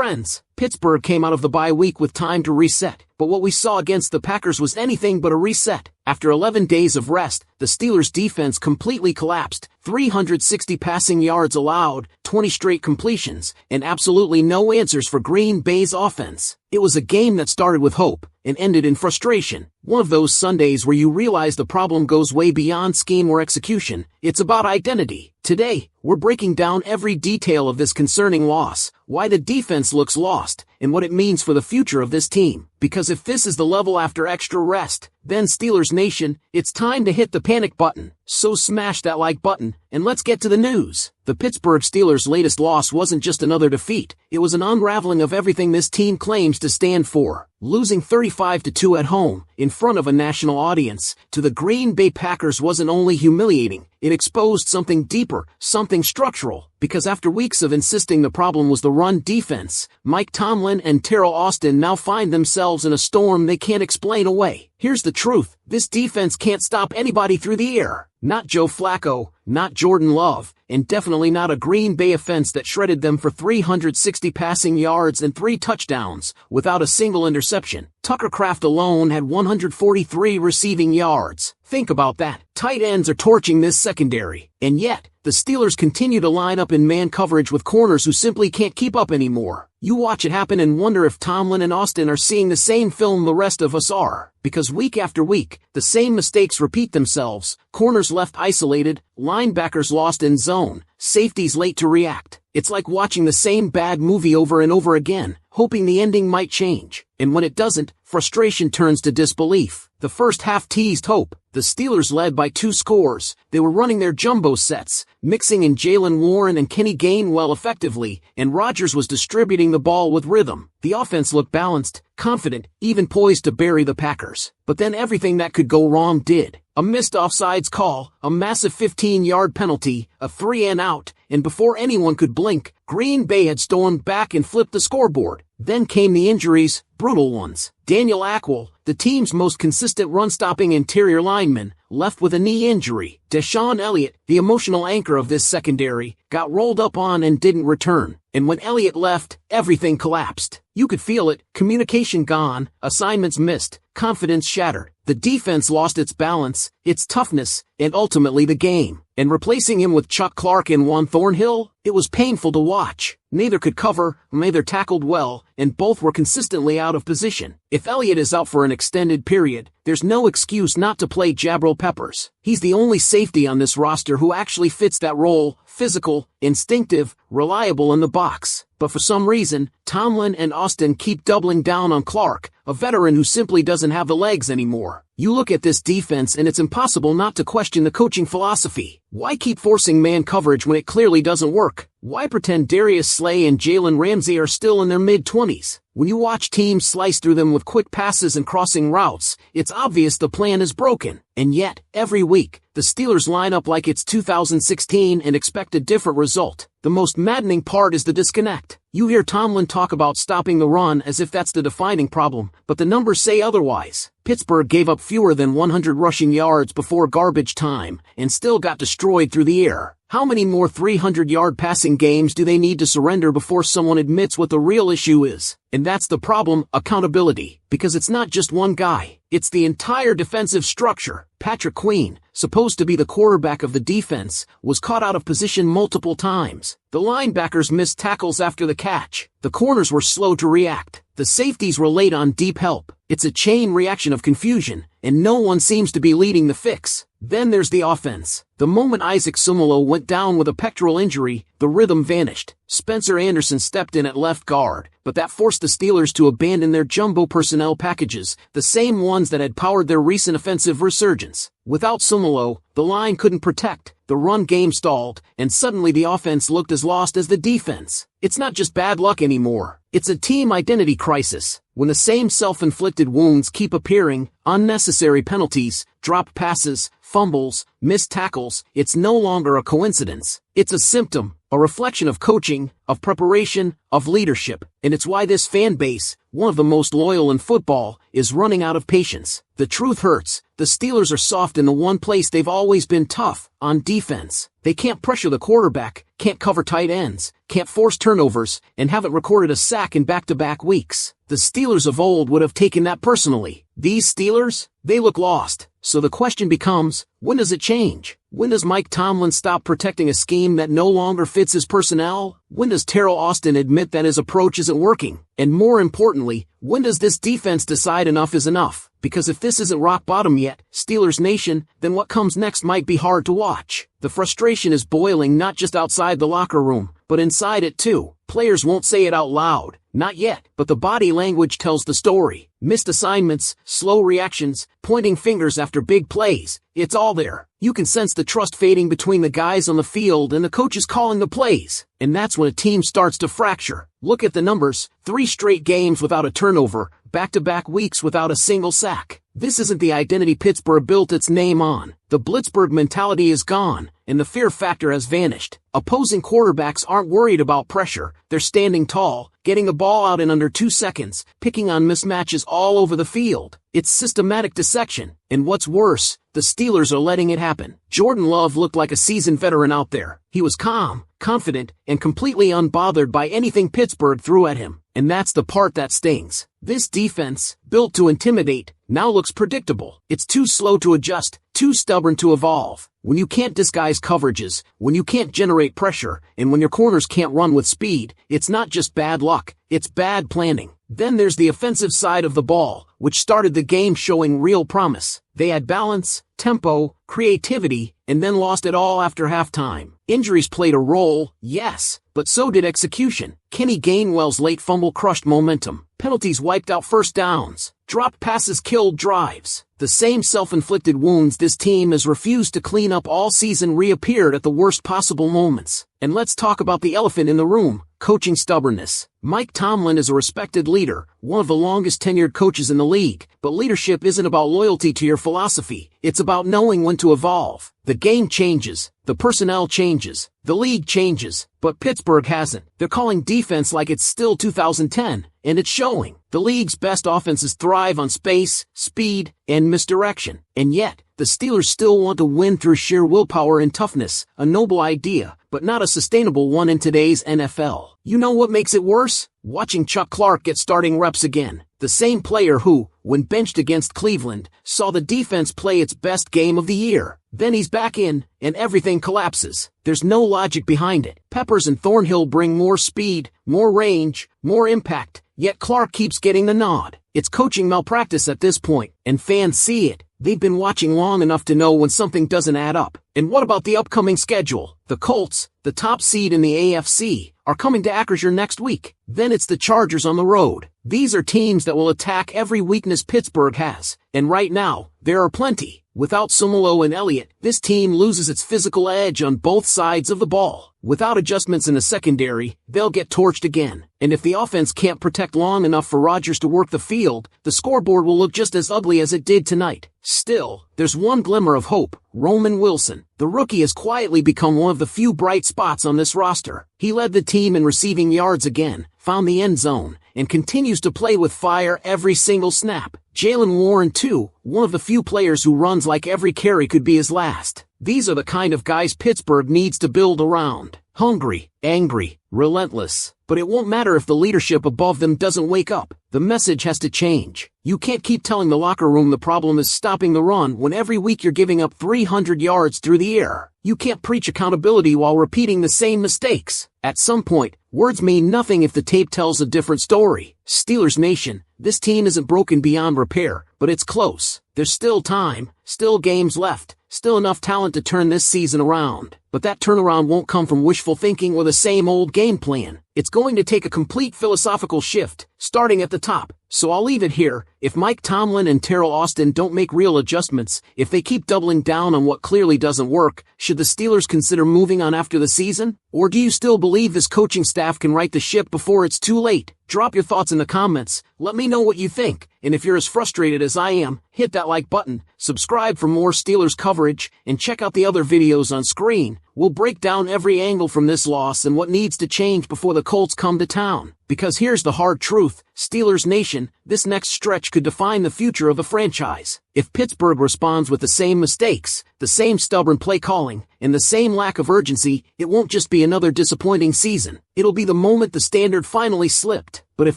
friends. Pittsburgh came out of the bye week with time to reset, but what we saw against the Packers was anything but a reset. After 11 days of rest, the Steelers' defense completely collapsed. 360 passing yards allowed, 20 straight completions, and absolutely no answers for Green Bay's offense. It was a game that started with hope and ended in frustration. One of those Sundays where you realize the problem goes way beyond scheme or execution. It's about identity. Today, we're breaking down every detail of this concerning loss, why the defense looks lost, and what it means for the future of this team. Because if this is the level after extra rest, then Steelers Nation, it's time to hit the panic button. So smash that like button, and let's get to the news. The Pittsburgh Steelers' latest loss wasn't just another defeat, it was an unraveling of everything this team claims to stand for. Losing 35-2 at home, in front of a national audience, to the Green Bay Packers wasn't only humiliating, it exposed something deeper, something structural. Because after weeks of insisting the problem was the run defense, Mike Tomlin and Teryl Austin now find themselves in a storm they can't explain away. Here's the truth, this defense can't stop anybody through the air. Not Joe Flacco, not Jordan Love, and definitely not a Green Bay offense that shredded them for 360 passing yards and 3 touchdowns, without a single interception. Tucker Kraft alone had 143 receiving yards. Think about that. Tight ends are torching this secondary. And yet, the Steelers continue to line up in man coverage with corners who simply can't keep up anymore. You watch it happen and wonder if Tomlin and Austin are seeing the same film the rest of us are. Because week after week, the same mistakes repeat themselves. Corners left isolated, linebackers lost in zone, safeties late to react. It's like watching the same bad movie over and over again, hoping the ending might change. And when it doesn't, frustration turns to disbelief. The first half teased hope. The Steelers led by 2 scores. They were running their jumbo sets, mixing in Jaylen Warren and Kenny Gainwell effectively, and Rodgers was distributing the ball with rhythm. The offense looked balanced, confident, even poised to bury the Packers. But then everything that could go wrong did. A missed offsides call, a massive 15-yard penalty, a 3-and-out, and before anyone could blink, Green Bay had stormed back and flipped the scoreboard. Then came the injuries, brutal ones. Daniel Ackwell, the team's most consistent run-stopping interior lineman, left with a knee injury. Deshaun Elliott, the emotional anchor of this secondary, got rolled up on and didn't return. And when Elliott left, everything collapsed. You could feel it, communication gone, assignments missed, confidence shattered. The defense lost its balance, its toughness, and ultimately the game. And replacing him with Chuck Clark and Juan Thornhill, it was painful to watch. Neither could cover, neither tackled well, and both were consistently out of position. If Elliott is out for an extended period, there's no excuse not to play Jabril Peppers. He's the only safety on this roster who actually fits that role, physical, instinctive, reliable in the box. But for some reason, Tomlin and Austin keep doubling down on Clark, a veteran who simply doesn't have the legs anymore. You look at this defense and it's impossible not to question the coaching philosophy. Why keep forcing man coverage when it clearly doesn't work? Why pretend Darius Slay and Jalen Ramsey are still in their mid-20s? When you watch teams slice through them with quick passes and crossing routes, it's obvious the plan is broken. And yet, every week, the Steelers line up like it's 2016 and expect a different result. The most maddening part is the disconnect. You hear Tomlin talk about stopping the run as if that's the defining problem, but the numbers say otherwise. Pittsburgh gave up fewer than 100 rushing yards before garbage time, and still got destroyed through the air. How many more 300-yard passing games do they need to surrender before someone admits what the real issue is? And that's the problem, accountability. Because it's not just one guy. It's the entire defensive structure. Patrick Queen, supposed to be the quarterback of the defense, was caught out of position multiple times. The linebackers missed tackles after the catch. The corners were slow to react. The safeties were late on deep help. It's a chain reaction of confusion, and no one seems to be leading the fix. Then there's the offense. The moment Isaac Sumalo went down with a pectoral injury, the rhythm vanished. Spencer Anderson stepped in at left guard, but that forced the Steelers to abandon their jumbo personnel packages, the same ones that had powered their recent offensive resurgence. Without Sumalo, the line couldn't protect, the run game stalled, and suddenly the offense looked as lost as the defense. It's not just bad luck anymore. It's a team identity crisis. When the same self-inflicted wounds keep appearing, unnecessary penalties, dropped passes, fumbles, missed tackles, it's no longer a coincidence. It's a symptom, a reflection of coaching, of preparation, of leadership. And it's why this fan base, one of the most loyal in football, is running out of patience. The truth hurts. The Steelers are soft in the one place they've always been tough, on defense. They can't pressure the quarterback, can't cover tight ends, can't force turnovers, and haven't recorded a sack in back-to-back weeks. The Steelers of old would have taken that personally. These Steelers? They look lost. So the question becomes, when does it change? When does Mike Tomlin stop protecting a scheme that no longer fits his personnel? When does Teryl Austin admit that his approach isn't working? And more importantly, when does this defense decide enough is enough? Because if this isn't rock bottom yet, Steelers Nation, then what comes next might be hard to watch. The frustration is boiling not just outside the locker room, but inside it too. Players won't say it out loud. Not yet, but the body language tells the story. Missed assignments, slow reactions, pointing fingers after big plays. It's all there. You can sense the trust fading between the guys on the field and the coaches calling the plays. And that's when a team starts to fracture. Look at the numbers. 3 straight games without a turnover, back-to-back weeks without a single sack. This isn't the identity Pittsburgh built its name on. The Blitzburgh mentality is gone, and the fear factor has vanished. Opposing quarterbacks aren't worried about pressure. They're standing tall, getting the ball out in under 2 seconds, picking on mismatches all over the field. It's systematic dissection. And what's worse, the Steelers are letting it happen. Jordan Love looked like a seasoned veteran out there. He was calm, confident, and completely unbothered by anything Pittsburgh threw at him. And that's the part that stings. This defense, built to intimidate, now looks predictable. It's too slow to adjust, too stubborn to evolve. When you can't disguise coverages, when you can't generate pressure, and when your corners can't run with speed, it's not just bad luck, it's bad planning. Then there's the offensive side of the ball, which started the game showing real promise. They had balance, tempo, creativity, and then lost it all after halftime. Injuries played a role, yes, but so did execution. Kenny Gainwell's late fumble crushed momentum. Penalties wiped out first downs. Dropped passes killed drives. The same self-inflicted wounds this team has refused to clean up all season reappeared at the worst possible moments. And let's talk about the elephant in the room, coaching stubbornness. Mike Tomlin is a respected leader, one of the longest tenured coaches in the league, but leadership isn't about loyalty to your philosophy, it's about knowing when to evolve. The game changes, the personnel changes, the league changes, but Pittsburgh hasn't. They're calling defense like it's still 2010, and it's showing. The league's best offenses thrive on space, speed, and misdirection. And yet, the Steelers still want to win through sheer willpower and toughness, a noble idea, but not a sustainable one in today's NFL. You know what makes it worse? Watching Chuck Clark get starting reps again. The same player who, when benched against Cleveland, saw the defense play its best game of the year. Then he's back in, and everything collapses. There's no logic behind it. Peppers and Thornhill bring more speed, more range, more impact, yet Clark keeps getting the nod. It's coaching malpractice at this point, and fans see it. They've been watching long enough to know when something doesn't add up. And what about the upcoming schedule? The Colts, the top seed in the AFC, are coming to Acrisure next week. Then it's the Chargers on the road. These are teams that will attack every weakness Pittsburgh has. And right now, there are plenty. Without Sumolo and Elliott, this team loses its physical edge on both sides of the ball. Without adjustments in the secondary, they'll get torched again. And if the offense can't protect long enough for Rodgers to work the field, the scoreboard will look just as ugly as it did tonight. Still, there's one glimmer of hope. Roman Wilson. The rookie has quietly become one of the few bright spots on this roster. He led the team in receiving yards again, found the end zone, and continues to play with fire every single snap. Jaylen Warren too, one of the few players who runs like every carry could be his last. These are the kind of guys Pittsburgh needs to build around. Hungry, angry, relentless. But it won't matter if the leadership above them doesn't wake up. The message has to change. You can't keep telling the locker room the problem is stopping the run when every week you're giving up 300 yards through the air. You can't preach accountability while repeating the same mistakes. At some point, words mean nothing if the tape tells a different story. Steelers Nation, this team isn't broken beyond repair, but it's close. There's still time, still games left, still enough talent to turn this season around. But that turnaround won't come from wishful thinking or the same old game plan. It's going to take a complete philosophical shift, starting at the top. So I'll leave it here. If Mike Tomlin and Teryl Austin don't make real adjustments, if they keep doubling down on what clearly doesn't work, should the Steelers consider moving on after the season? Or do you still believe this coaching staff can right the ship before it's too late? Drop your thoughts in the comments. Let me know what you think. And if you're as frustrated as I am, hit that like button, subscribe for more Steelers coverage, and check out the other videos on screen. We'll break down every angle from this loss and what needs to change before the Colts come to town. Because here's the hard truth, Steelers Nation, this next stretch could define the future of the franchise. If Pittsburgh responds with the same mistakes, the same stubborn play calling, and the same lack of urgency, it won't just be another disappointing season. It'll be the moment the standard finally slipped. But if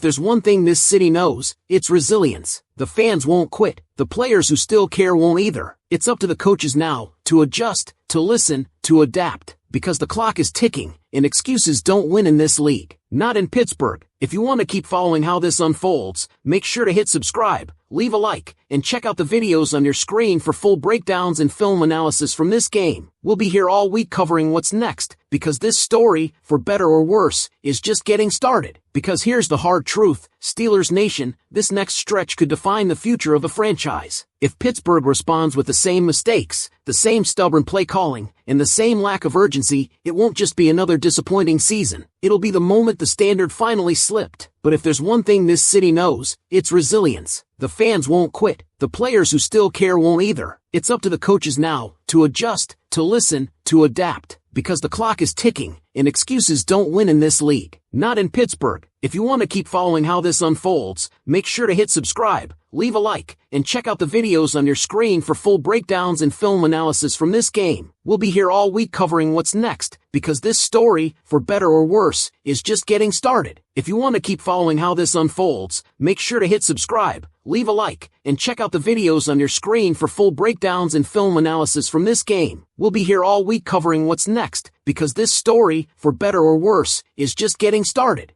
there's one thing this city knows, it's resilience. The fans won't quit. The players who still care won't either. It's up to the coaches now to adjust, to listen, to adapt. Because the clock is ticking, and excuses don't win in this league. Not in Pittsburgh. If you want to keep following how this unfolds, make sure to hit subscribe, leave a like, and check out the videos on your screen for full breakdowns and film analysis from this game. We'll be here all week covering what's next, because this story, for better or worse, is just getting started. Because here's the hard truth, Steelers Nation, this next stretch could define the future of the franchise. If Pittsburgh responds with the same mistakes, the same stubborn play calling, and the same lack of urgency, it won't just be another disappointing season. It'll be the moment the standard finally slipped. But if there's one thing this city knows, it's resilience. The fans won't quit. The players who still care won't either. It's up to the coaches now to adjust, to listen, to adapt. Because the clock is ticking, and excuses don't win in this league. Not in Pittsburgh. If you want to keep following how this unfolds, make sure to hit subscribe, leave a like, and check out the videos on your screen for full breakdowns and film analysis from this game. We'll be here all week covering what's next, because this story, for better or worse, is just getting started. If you want to keep following how this unfolds, make sure to hit subscribe, leave a like, and check out the videos on your screen for full breakdowns and film analysis from this game. We'll be here all week covering what's next, because this story, for better or worse, is just getting started.